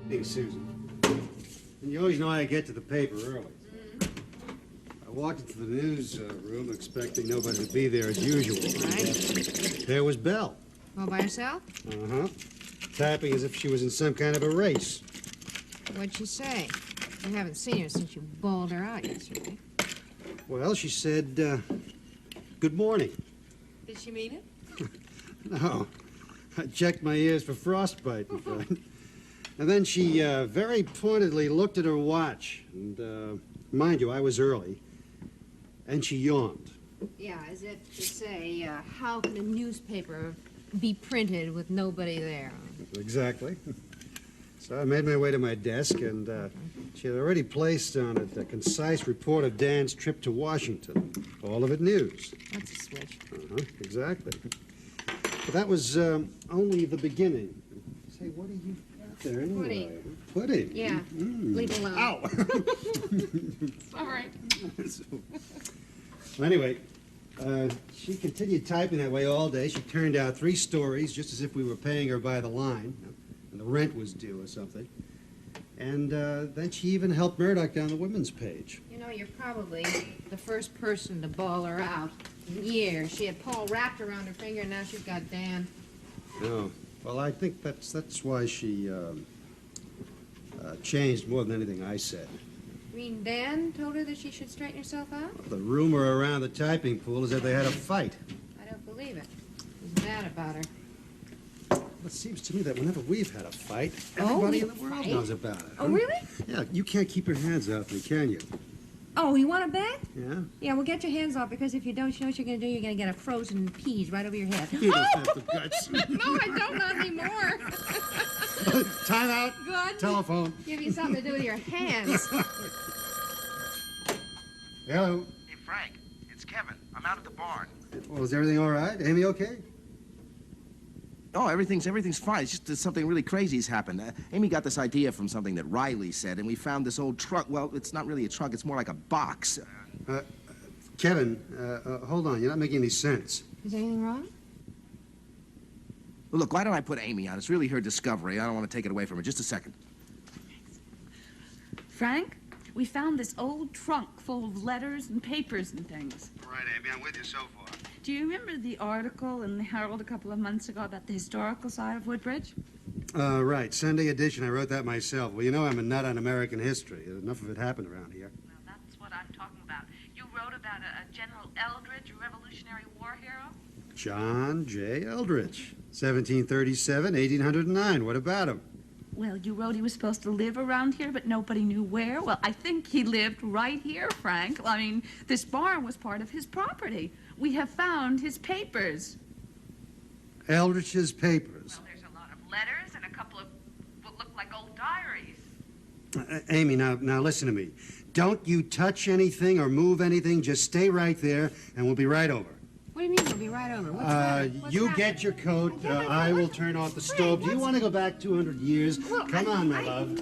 Hey, Susan. And you always know I get to the paper early. I walked into the news room expecting nobody to be there as usual. Right. There was Belle. All by herself? Uh-huh. Tapping as if she was in some kind of a race. What'd she say? You haven't seen her since you bawled her out yesterday. Well, she said, good morning. Did she mean it? No. I checked my ears for frostbite. And then she very pointedly looked at her watch. And, mind you, I was early. And she yawned. Yeah, as if to say, how can a newspaper be printed with nobody there? Exactly. So I made my way to my desk, and she had already placed on it a concise report of Dan's trip to Washington. All of it news. That's a switch. Uh-huh, exactly. But that was only the beginning. Say, what do you got there anyway? Pudding. Yeah. Leave it alone. Ow! All right. Well, anyway, she continued typing that way all day. She turned out 3 stories, just as if we were paying her by the line, and the rent was due or something. And then she even helped Murdoch down the women's page. You know, you're probably the first person to bawl her out in years. She had Paul wrapped around her finger, and now she's got Dan. Oh, well, I think that's why she changed more than anything I said. You mean Dan told her that she should straighten herself out? The rumor around the typing pool is that they had a fight. I don't believe it. He's mad about her. It seems to me that whenever we've had a fight, everybody in the world knows about it. Oh, really? Yeah, you can't keep your hands off me, can you? Oh, you want a bet? Yeah? Yeah, well, get your hands off, because if you don't, you know what you're going to do? You're going to get a frozen peas right over your head. You don't have the guts. No, I don't, not anymore. Time out. Good. Telephone. Give you something to do with your hands. Hello. Hey, Frank, it's Kevin. I'm out at the barn. Well, is everything all right? Amy okay? Oh, everything's fine. It's just that something really crazy's happened. Amy got this idea from something that Riley said, and we found this old trunk. Well, it's not really a trunk. It's more like a box. Kevin, hold on. You're not making any sense. Is anything wrong? Well, look, why don't I put Amy on? It's really her discovery. I don't want to take it away from her. Just a second. Frank, we found this old trunk full of letters and papers and things. Right, Amy. I'm with you so far. Do you remember the article in the Herald a couple of months ago about the historical side of Woodbridge? Right. Sunday edition. I wrote that myself. Well, you know I'm a nut on American history. Enough of it happened around here. Well, that's what I'm talking about. You wrote about a General Eldridge, a Revolutionary War hero? John J. Eldridge. 1737, 1809. What about him? Well, you wrote he was supposed to live around here, but nobody knew where. Well, I think he lived right here, Frank. I mean, this barn was part of his property. We have found his papers. Eldridge's papers. Well, there's a lot of letters and a couple of what look like old diaries. Amy, now listen to me. Don't you touch anything or move anything. Just stay right there, and we'll be right over. What do you mean we'll be right over? What's the matter? What's You happening? get your coat. I will turn off the stove. Do you want to go back 200 years? Well, Come on, my love.